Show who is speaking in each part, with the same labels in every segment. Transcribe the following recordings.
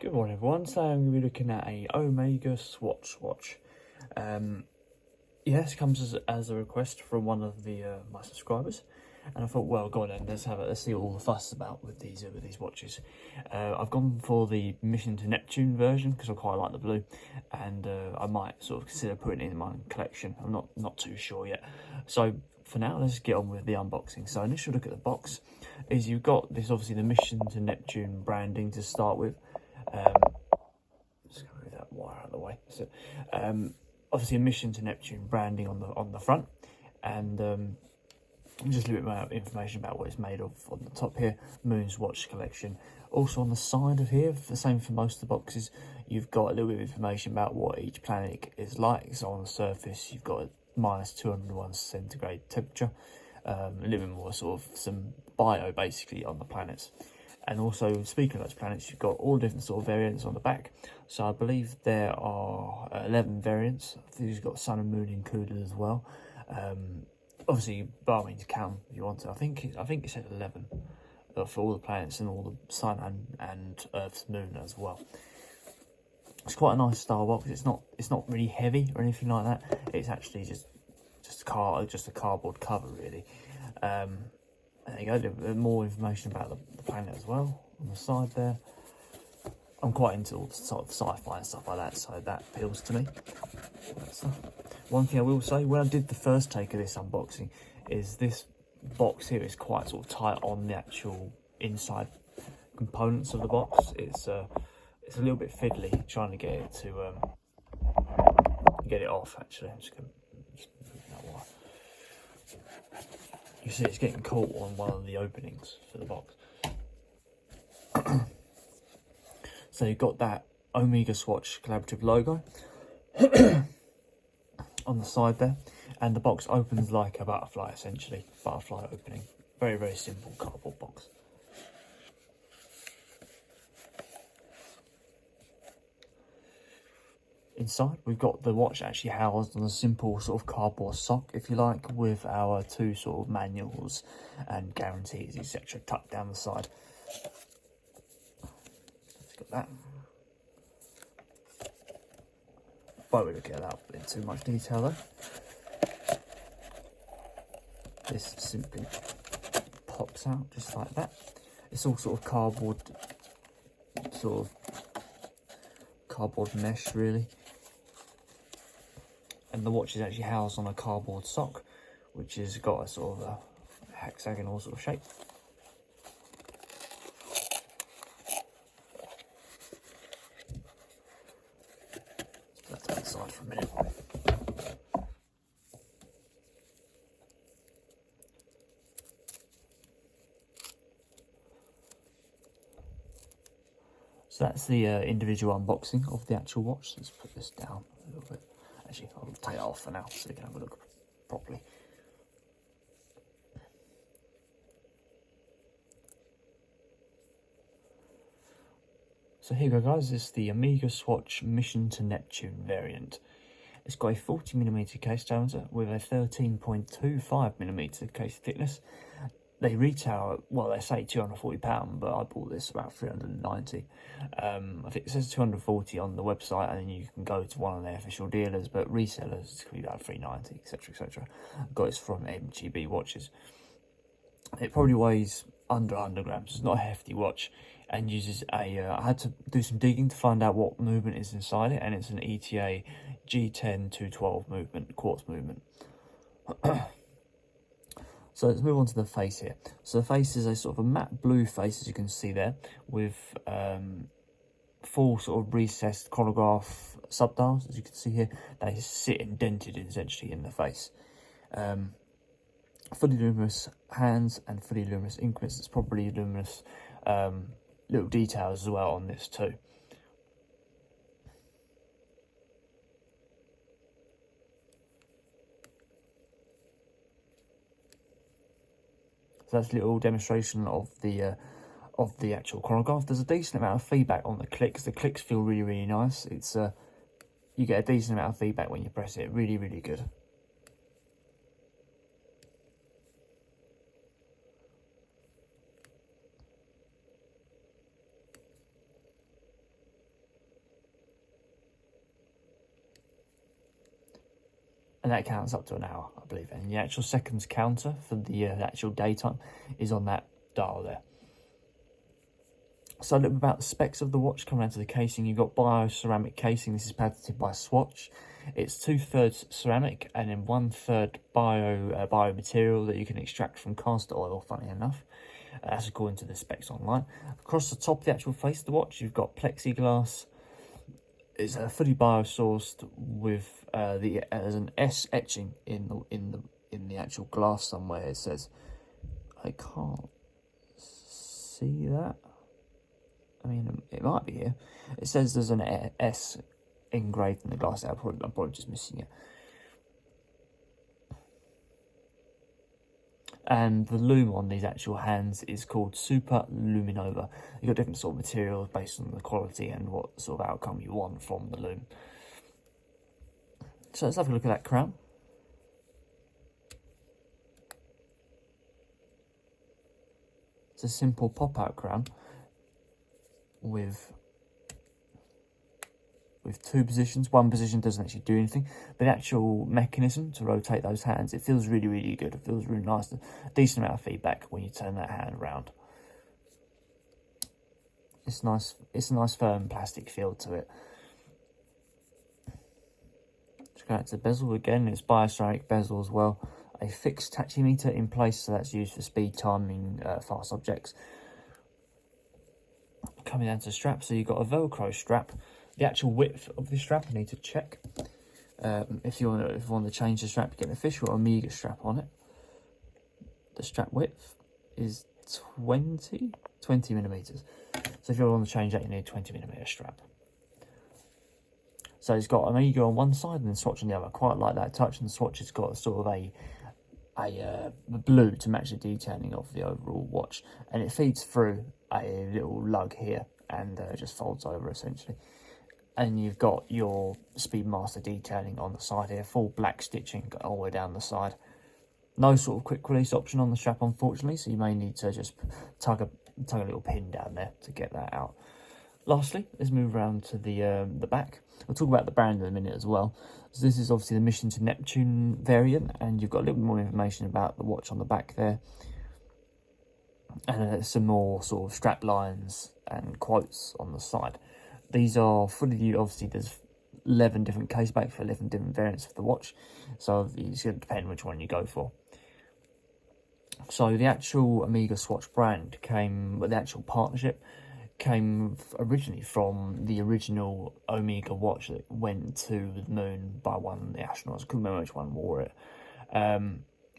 Speaker 1: Good morning everyone, so I'm going to be looking at a Omega Swatch watch. Yes, it comes as a request from one of my subscribers, and I thought, well, go on then, let's see what all the fuss is about with these watches. I've gone for the Mission to Neptune version because I quite like the blue, and I might sort of consider putting it in my collection. I'm not too sure yet. So for now, let's get on with the unboxing. So initial look at the box is you've got this, obviously the Mission to Neptune branding to start with. Just gonna move that wire out of the way. So, obviously a Mission to Neptune branding on the front, and just a little bit more information about what it's made of on the top here. MoonSwatch collection. Also on the side of here, the same for most of the boxes, you've got a little bit of information about what each planet is like. So on the surface, you've got a -201 centigrade temperature, a little bit more sort of some bio basically on the planets. And also, speaking of those planets, you've got all different sort of variants on the back. So I believe there are 11 variants. I think you've got Sun and Moon included as well. Obviously, by all means, count if you want to. I think it said 11 for all the planets and all the Sun and Earth's moon as well. It's quite a nice style box. It's not really heavy or anything like that. It's actually just a cardboard cover really. There you go, a little bit more information about the planet as well on the side there. I'm quite into all the sort of sci-fi and stuff like that, so that appeals to me. One thing I will say, when I did the first take of this unboxing, is this box here is quite sort of tight on the actual inside components of the box. It's a little bit fiddly trying to get it to get it off. Actually, I'm just gonna move that wire. You see it's getting caught on one of the openings for the box. So you've got that Omega Swatch collaborative logo on the side there, and the box opens like a butterfly, essentially. Butterfly opening. Very, very simple cardboard box. Inside, we've got the watch actually housed on a simple sort of cardboard sock, if you like, with our two sort of manuals and guarantees, etc., tucked down the side. Let's got that. Won't really look at that in too much detail though. This simply pops out just like that. It's all sort of cardboard mesh really. And the watch is actually housed on a cardboard sock, which has got a sort of a hexagonal sort of shape. Let's put that to the side for a minute. So that's the individual unboxing of the actual watch. Let's put this down a little bit. Actually, I'll take it off for now so you can have a look properly. So here we go guys, this is the Omega Swatch Mission to Neptune variant. It's got a 40mm case diameter with a 13.25mm case thickness. They retail, well, they say £240, but I bought this about £390. I think it says £240 on the website, and then you can go to one of their official dealers, but resellers, it's going to be about £390, etc, etc. Got this from MGB Watches. It probably weighs under 100 grams. It's not a hefty watch, and uses a, I had to do some digging to find out what movement is inside it, and it's an ETA G10-212 movement, quartz movement. So let's move on to the face here. So the face is a sort of a matte blue face, as you can see there, with full sort of recessed chronograph subdials, as you can see here. They sit indented essentially in the face. Fully luminous hands and fully luminous increments. It's probably luminous little details as well on this too. So that's a little demonstration of the actual chronograph. There's a decent amount of feedback on the clicks. The clicks feel really, really nice. It's you get a decent amount of feedback when you press it. Really, really good. and that counts up to an hour, I believe. And the actual seconds counter for the actual daytime is on that dial there. So a little bit about the specs of the watch. Coming down to the casing, you've got bio-ceramic casing. This is patented by Swatch. It's 2/3 ceramic and then 1/3 bio material that you can extract from castor oil, funny enough. That's according to the specs online. Across the top of the actual face of the watch, you've got plexiglass. It's fully bio-sourced with there's an S etching in the actual glass somewhere. It says, I can't see that. I mean, it might be here. It says there's an S engraved in the glass. I'm probably just missing it. And the lume on these actual hands is called Super Luminova. You've got different sort of materials based on the quality and what sort of outcome you want from the lume. So let's have a look at that crown. It's a simple pop-out crown with two positions. One position doesn't actually do anything, but the actual mechanism to rotate those hands, it feels really, really good. It feels really nice. A decent amount of feedback when you turn that hand around. It's nice. It's a nice firm plastic feel to it. Just going out to the bezel again. It's bioceramic bezel as well. A fixed tachymeter in place, so that's used for speed timing fast objects. Coming down to the strap, so you've got a Velcro strap. The actual width of the strap, I need to check. If you want to change the strap, get an official Omega strap on it. The strap width is 20 millimeters. So if you want to change that, you need a 20mm strap. So it's got Omega on one side and then Swatch on the other. I quite like that touch, and Swatch has got sort of a blue to match the detailing of the overall watch, and it feeds through a little lug here and just folds over essentially. And you've got your Speedmaster detailing on the side here, full black stitching all the way down the side. No sort of quick release option on the strap, unfortunately, so you may need to just tug a little pin down there to get that out. Lastly, let's move around to the back. We'll talk about the brand in a minute as well. So this is obviously the Mission to Neptune variant, and you've got a little bit more information about the watch on the back there. And some more sort of strap lines and quotes on the side. These are fully, obviously there's 11 different case backs for 11 different variants of the watch, so it's going to depend which one you go for. So the actual Omega Swatch brand the actual partnership came originally from the original Omega watch that went to the moon by one of the astronauts. I couldn't remember which one wore it.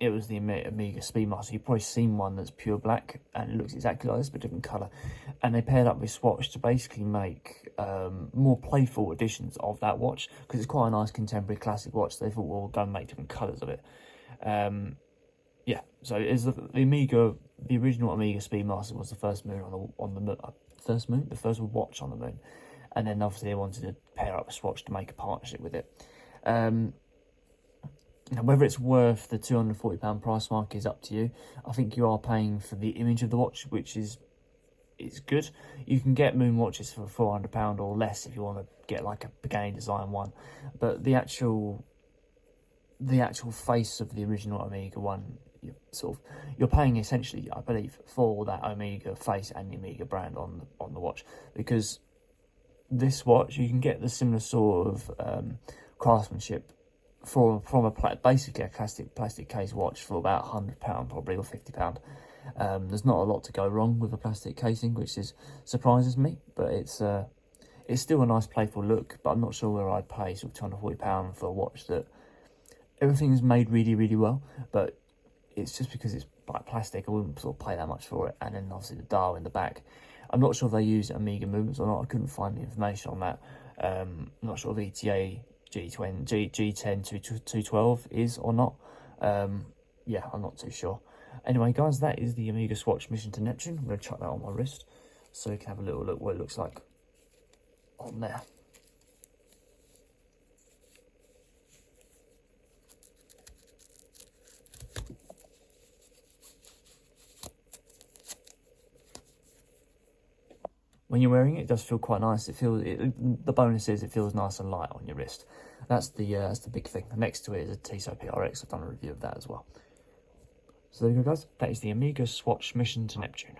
Speaker 1: It was the Omega Speedmaster. You've probably seen one that's pure black, and it looks exactly like this, but different colour. And they paired up with Swatch to basically make more playful editions of that watch, because it's quite a nice contemporary classic watch. So they thought, well, we'll go and make different colours of it. Yeah, so it's the original Omega Speedmaster was the first moon on the moon. The first watch on the moon, and then obviously they wanted to pair up a Swatch to make a partnership with it. Now, whether it's worth the £240 price mark is up to you. I think you are paying for the image of the watch, which is good. You can get moon watches for £400 or less if you want to get like a Pagani design one, but the actual face of the original Omega one, you're paying essentially, I believe, for that Omega face and the Omega brand on the watch, because this watch you can get the similar sort of craftsmanship from basically a classic plastic case watch for about £100 probably, or £50. There's not a lot to go wrong with a plastic casing, which surprises me, but it's still a nice playful look. But I'm not sure where I'd pay sort of £240 for a watch that everything is made really, really well, but it's just because it's like plastic, I wouldn't sort of pay that much for it. And then obviously the dial in the back, I'm not sure if they use Omega movements or not. I couldn't find the information on that. I'm not sure if ETA G10 212 is or not. Yeah, I'm not too sure. Anyway, guys, that is the Omega Swatch Mission to Neptune. I'm going to chuck that on my wrist so you can have a little look what it looks like on there. when you're wearing it, it does feel quite nice. The bonus is it feels nice and light on your wrist. That's the big thing. Next to it is a Tissot PRX. I've done a review of that as well. So there you go, guys. That is the Amiga Swatch Mission to Neptune.